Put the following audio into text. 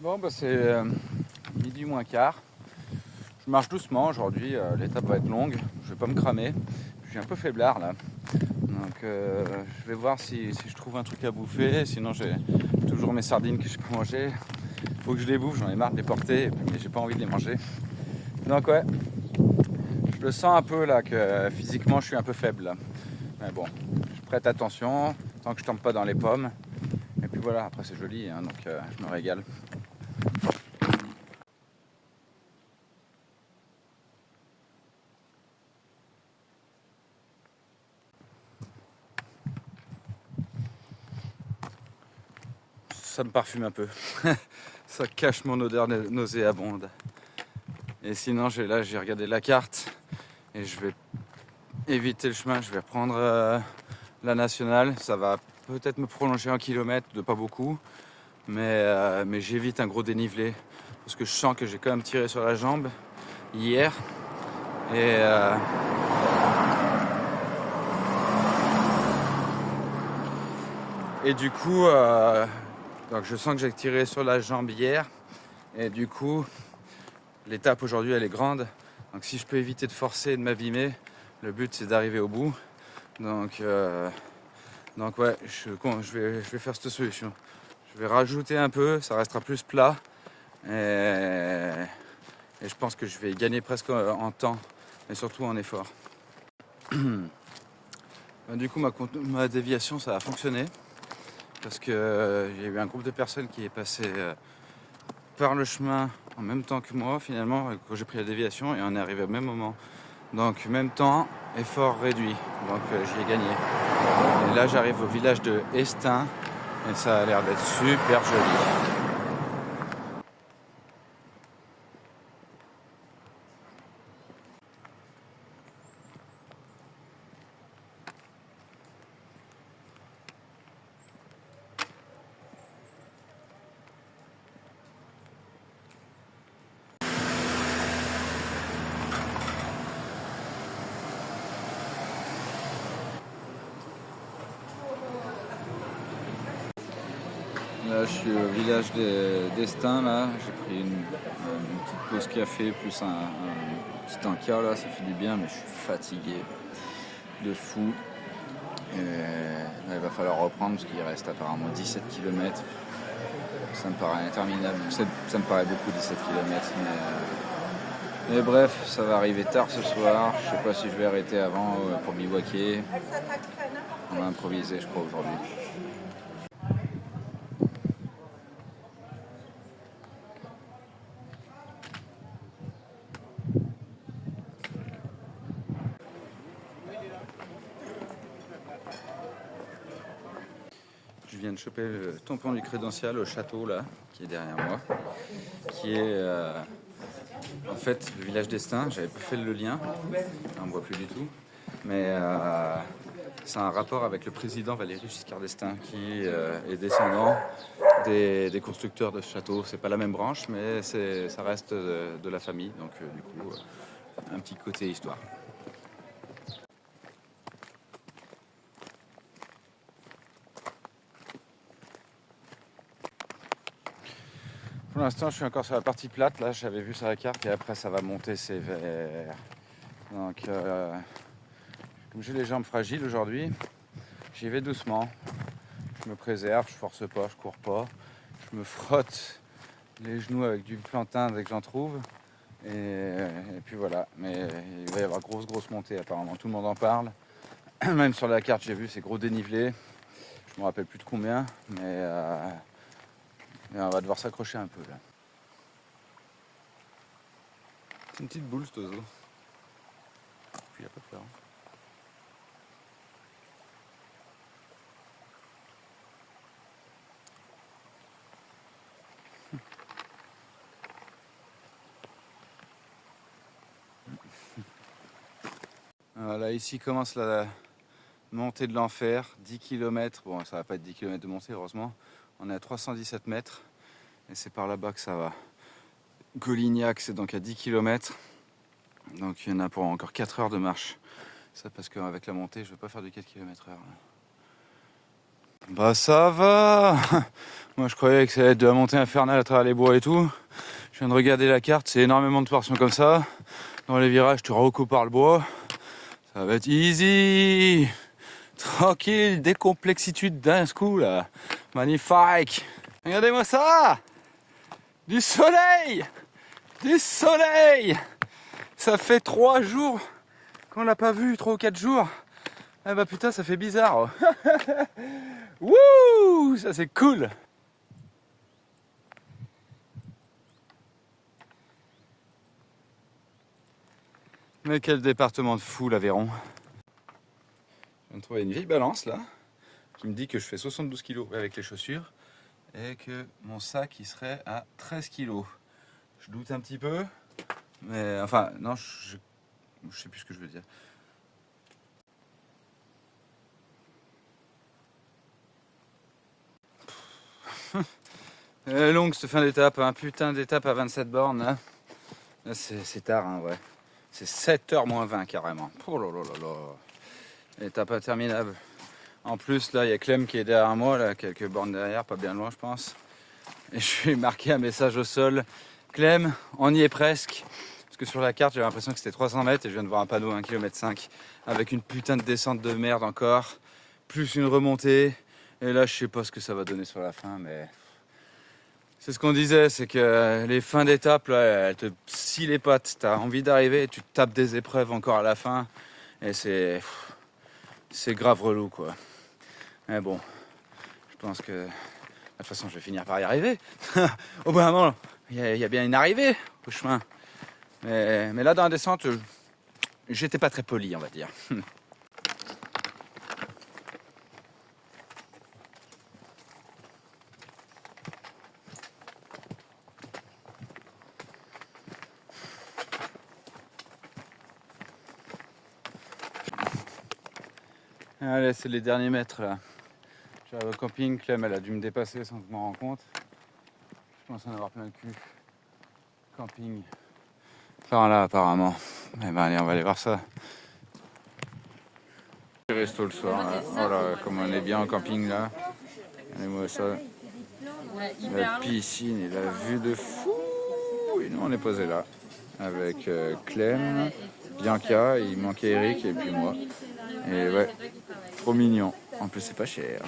Bon, bah c'est midi moins quart. Je marche doucement aujourd'hui, l'étape va être longue, je vais pas me cramer. Je suis un peu faiblard là. Donc je vais voir si je trouve un truc à bouffer. Sinon j'ai toujours mes sardines que je peux manger. Faut que je les bouffe, j'en ai marre de les porter, mais j'ai pas envie de les manger. Donc ouais, je le sens un peu là que physiquement je suis un peu faible là. Mais bon, je prête attention, tant que je tombe pas dans les pommes. Et puis voilà, après c'est joli, hein, donc je me régale. Ça me parfume un peu. Ça cache mon odeur nauséabonde. Et sinon, j'ai regardé la carte et je vais éviter le chemin. Je vais reprendre la nationale. Ça va peut-être me prolonger 1 kilomètre, de pas beaucoup, mais j'évite un gros dénivelé parce que je sens que j'ai quand même tiré sur la jambe hier. Et du coup, donc je sens que j'ai tiré sur la jambe hier. Et du coup, l'étape aujourd'hui, elle est grande. Donc si je peux éviter de forcer et de m'abîmer, le but c'est d'arriver au bout. Donc ouais, je vais faire cette solution. Je vais rajouter un peu, ça restera plus plat. Et je pense que je vais gagner presque en temps, mais surtout en effort. Du coup, ma déviation, ça a fonctionné. Parce que j'ai eu un groupe de personnes qui est passé par le chemin en même temps que moi, finalement, quand j'ai pris la déviation, et on est arrivé au même moment. Donc, même temps, effort réduit. Donc, j'y ai gagné. Et là, j'arrive au village de Estin, et ça a l'air d'être super joli. Là, je suis au village d'Estaing, là. J'ai pris une petite pause café, plus un petit encas, là. Ça fait du bien, mais je suis fatigué de fou. Et là, il va falloir reprendre parce qu'il reste apparemment 17 km. Ça me paraît interminable. Ça me paraît beaucoup, 17 km. Mais bref, ça va arriver tard ce soir. Je sais pas si je vais arrêter avant pour bivouaquer. On va improviser, je crois, aujourd'hui. Je viens de choper le tampon du crédential au château, là, qui est derrière moi, qui est en fait le village d'Estaing. J'avais pas fait le lien, on ne voit plus du tout, mais c'est un rapport avec le président Valéry Giscard d'Estaing, qui est descendant des constructeurs de ce château. C'est pas la même branche, mais ça reste de la famille, donc du coup, un petit côté histoire. Pour l'instant, je suis encore sur la partie plate. Là, j'avais vu sur la carte et après, ça va monter sévère. Donc, comme j'ai les jambes fragiles aujourd'hui, j'y vais doucement. Je me préserve, je force pas, je cours pas. Je me frotte les genoux avec du plantain dès que j'en trouve. Et puis voilà. Mais il va y avoir grosse montée apparemment. Tout le monde en parle. Même sur la carte, j'ai vu ces gros dénivelés. Je me rappelle plus de combien, mais on va devoir s'accrocher un peu là. C'est une petite boule cet oiseau. Puis il a pas peur. Voilà, ici commence la montée de l'enfer, 10 km. Bon, ça va pas être 10 km de montée, heureusement. On est à 317 mètres et c'est par là-bas que ça va. Colignac, c'est donc à 10 km. Donc il y en a pour encore 4 heures de marche. Ça parce qu'avec la montée, je ne vais pas faire du 4 km/h. Bah ça va. Moi je croyais que ça allait être de la montée infernale à travers les bois et tout. Je viens de regarder la carte, c'est énormément de portions comme ça. Dans les virages, tu recoupes par le bois. Ça va être easy. Tranquille, décomplexitude d'un coup là. Magnifique. Regardez-moi ça. Du soleil. Du soleil. Ça fait 3 jours qu'on l'a pas vu, 3 ou 4 jours. Ah bah putain, ça fait bizarre. Wouh, ça c'est cool. Mais quel département de fou l'Aveyron. Je viens de trouver une vieille balance là, qui me dit que je fais 72 kg avec les chaussures et que mon sac il serait à 13 kg. Je doute un petit peu, mais enfin non, je sais plus ce que je veux dire. Longue cette fin d'étape, un putain d'étape à 27 bornes là. Là c'est tard hein, ouais. C'est 7h moins 20 carrément. Oh là là là là. Étape interminable. En plus là il y a Clem qui est derrière moi, là, quelques bornes derrière, pas bien loin je pense. Et je lui ai marqué un message au sol. Clem, on y est presque. Parce que sur la carte j'avais l'impression que c'était 300 mètres et je viens de voir un panneau 1,5 km avec une putain de descente de merde encore. Plus une remontée. Et là je sais pas ce que ça va donner sur la fin mais... C'est ce qu'on disait, c'est que les fins d'étape, là, elles te scient les pattes. T'as envie d'arriver, tu tapes des épreuves encore à la fin. Et c'est grave relou, quoi. Mais bon, je pense que de toute façon, je vais finir par y arriver. Au bout d'un moment, il y a bien une arrivée au chemin. Mais là, dans la descente, j'étais pas très poli, on va dire. Allez, c'est les derniers mètres, là. J'arrive au camping, Clem, elle a dû me dépasser sans que je m'en rende compte. Je pense en avoir plein le cul. Camping. Par là, apparemment. Eh ben, allez, on va aller voir ça. Resto le soir, là. Voilà, comme on est bien en camping, là. Allez-moi ça. La piscine et la vue de fou. Et nous, on est posé là. Avec Clem, Bianca, il manquait Eric et puis moi. Et ouais, trop mignon. En plus, c'est pas cher.